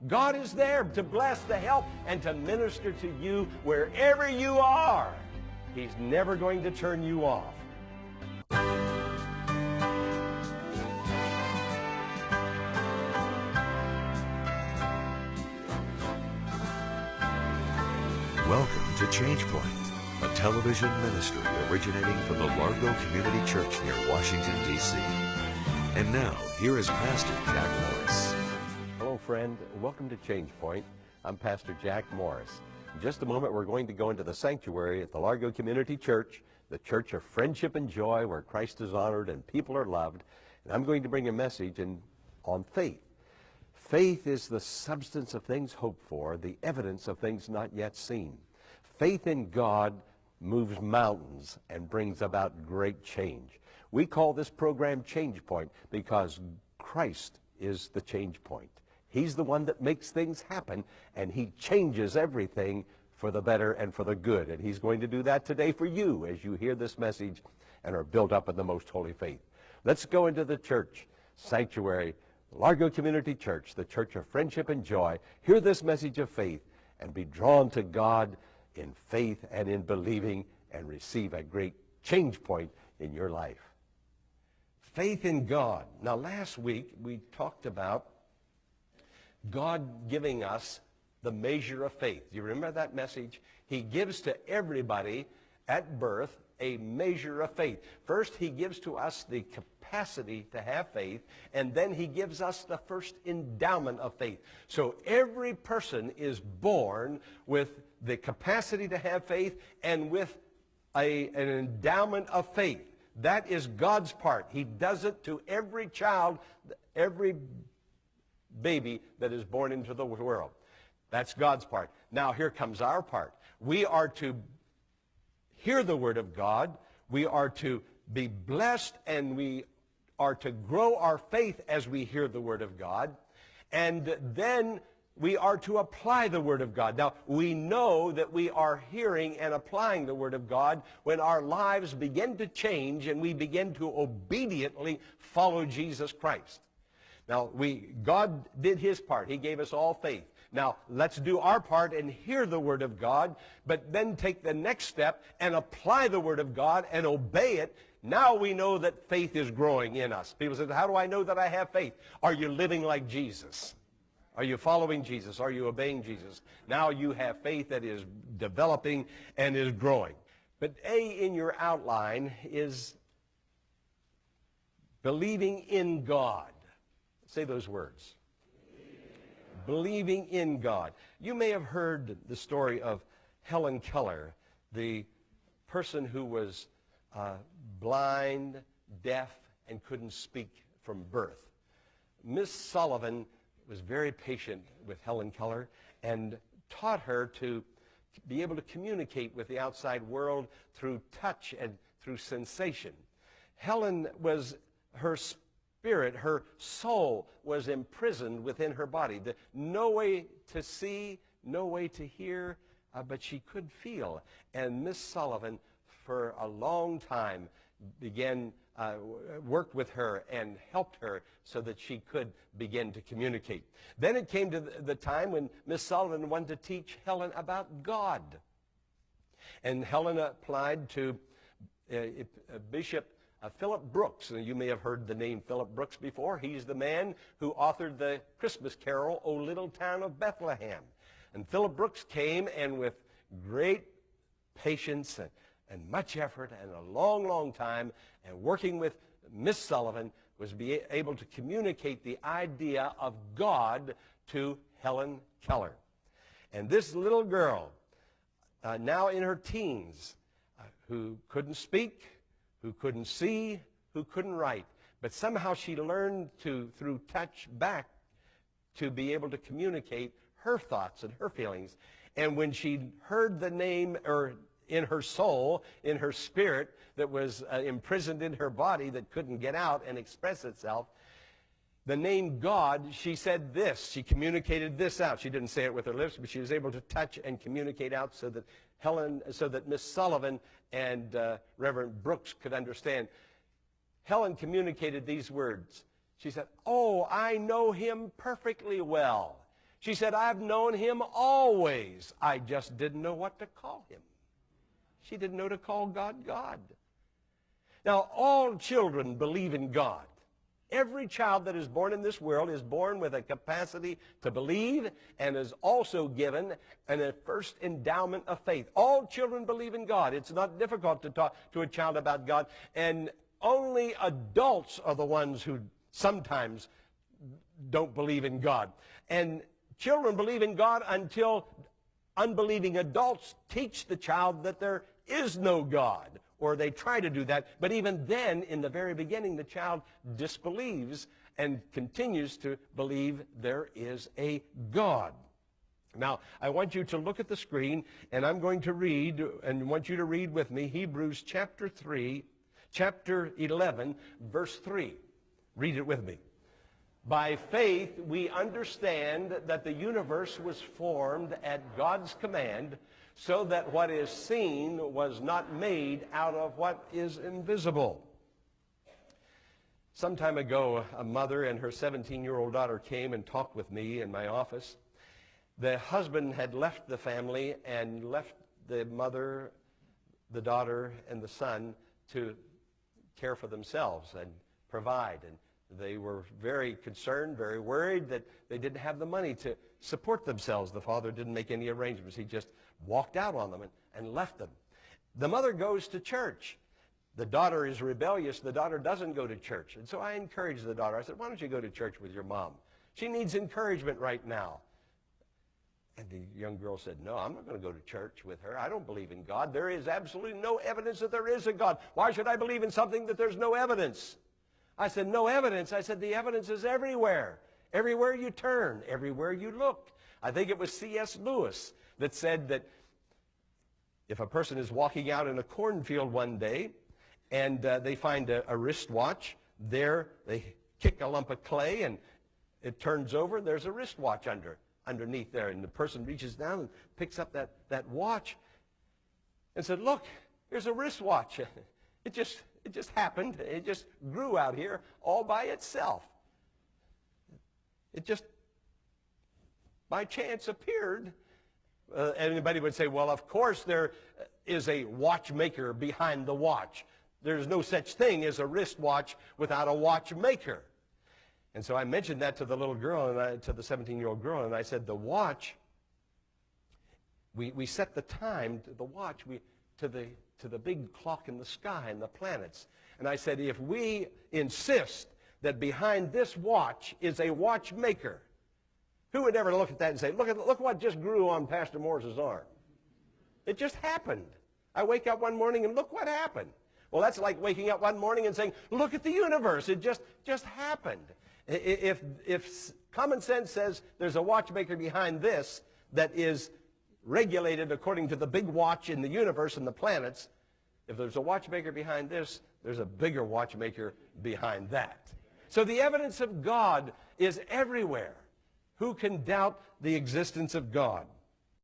God is there to bless, to help, and to minister to you wherever you are. He's never going to turn you off. Welcome to Change Point, a television ministry originating from the Largo Community Church near Washington, D.C. And now, here is Pastor Jack Morris. Hello, friend. Welcome to Change Point. I'm Pastor Jack Morris. In just a moment, we're going to go into the sanctuary at the Largo Community Church, the church of friendship and joy, where Christ is honored and people are loved. And I'm going to bring a message on faith. Faith is the substance of things hoped for, the evidence of things not yet seen. Faith in God moves mountains and brings about great change. We call this program Change Point because Christ is the change point. He's the one that makes things happen, and he changes everything for the better and for the good. And he's going to do that today for you as you hear this message and are built up in the most holy faith. Let's go into the church sanctuary, Largo Community Church, the church of friendship and joy. Hear this message of faith and be drawn to God in faith and in believing and receive a great change point in your life. Faith in God. Now, last week we talked about God giving us the measure of faith. Do you remember that message? He gives to everybody at birth a measure of faith. First, he gives to us the capacity to have faith, and then he gives us the first endowment of faith. So every person is born with the capacity to have faith and with an endowment of faith. That is God's part. He does it to every child, every baby that is born into the world. That's God's part. Now here comes our part. We are to hear the word of God. We are to be blessed, and we are to grow our faith as we hear the word of God. And then we are to apply the word of God. Now, we know that we are hearing and applying the word of God when our lives begin to change and we begin to obediently follow Jesus Christ. Now, God did his part. He gave us all faith. Now, let's do our part and hear the word of God, but then take the next step and apply the word of God and obey it. Now we know that faith is growing in us. People say, how do I know that I have faith? Are you living like Jesus? Are you following Jesus? Are you obeying Jesus? Now you have faith that is developing and is growing. But A in your outline is believing in God. Say those words. Believing in God. You may have heard the story of Helen Keller, the person who was blind, deaf, and couldn't speak from birth. Miss Sullivan was very patient with Helen Keller and taught her to be able to communicate with the outside world through touch and through sensation. Helen was, her spirit, her soul was imprisoned within her body. No way to see, no way to hear, but she could feel. And Miss Sullivan, for a long time, worked with her and helped her so that she could begin to communicate. Then it came to the time when Miss Sullivan wanted to teach Helen about God. And Helen applied to Bishop Philip Brooks. You may have heard the name Philip Brooks before. He's the man who authored the Christmas carol, O Little Town of Bethlehem. And Philip Brooks came, and with great patience and much effort and a long, long time, and working with Miss Sullivan, was able to communicate the idea of God to Helen Keller. And this little girl, now in her teens, who couldn't speak, who couldn't see, who couldn't write, but somehow she learned through touch back, to be able to communicate her thoughts and her feelings. And when she heard the name, or in her soul, in her spirit, that was imprisoned in her body, that couldn't get out and express itself, the name God, she said this. She communicated this out. She didn't say it with her lips, but she was able to touch and communicate out so that Miss Sullivan and Reverend Brooks could understand. Helen communicated these words. She said, "Oh, I know him perfectly well." She said, I've known him always. I just didn't know what to call him. She didn't know to call God God. Now, all children believe in God. Every child that is born in this world is born with a capacity to believe and is also given a first endowment of faith. All children believe in God. It's not difficult to talk to a child about God. And only adults are the ones who sometimes don't believe in God. And children believe in God until unbelieving adults teach the child that there is no God, or they try to do that. But even then, in the very beginning, the child disbelieves and continues to believe there is a God. Now, I want you to look at the screen, and I'm going to read, and want you to read with me, Hebrews chapter 11, verse 3. Read it with me. By faith, we understand that the universe was formed at God's command, so that what is seen was not made out of what is invisible. Some time ago, a mother and her 17-year-old daughter came and talked with me in my office. The husband had left the family and left the mother, the daughter, and the son to care for themselves and provide. And they were very concerned, very worried that they didn't have the money to support themselves. The father didn't make any arrangements. He just walked out on them and left them. The mother goes to church. The daughter is rebellious. The daughter doesn't go to church. And so I encouraged the daughter. I said, why don't you go to church with your mom? She needs encouragement right now. And the young girl said, no, I'm not going to go to church with her. I don't believe in God. There is absolutely no evidence that there is a God. Why should I believe in something that there's no evidence? I said, no evidence. I said, the evidence is everywhere. Everywhere you turn, everywhere you look. I think it was C.S. Lewis that said that if a person is walking out in a cornfield one day and they find a wristwatch, there they kick a lump of clay and it turns over and there's a wristwatch underneath there. And the person reaches down and picks up that watch and said, look, here's a wristwatch. It just happened. It just grew out here all by itself. It just by chance appeared. Anybody would say, well, of course there is a watchmaker behind the watch. There's no such thing as a wristwatch without a watchmaker. And so I mentioned that to the little girl, to the 17-year-old girl, and I said, the watch, we set the time to the watch to the big clock in the sky and the planets. And I said, if we insist that behind this watch is a watchmaker, who would ever look at that and say, look what just grew on Pastor Morris's arm? It just happened. I wake up one morning and look what happened. Well, that's like waking up one morning and saying, look at the universe. It just happened. If common sense says there's a watchmaker behind this that is regulated according to the big watch in the universe and the planets, if there's a watchmaker behind this, there's a bigger watchmaker behind that. So the evidence of God is everywhere. Who can doubt the existence of God?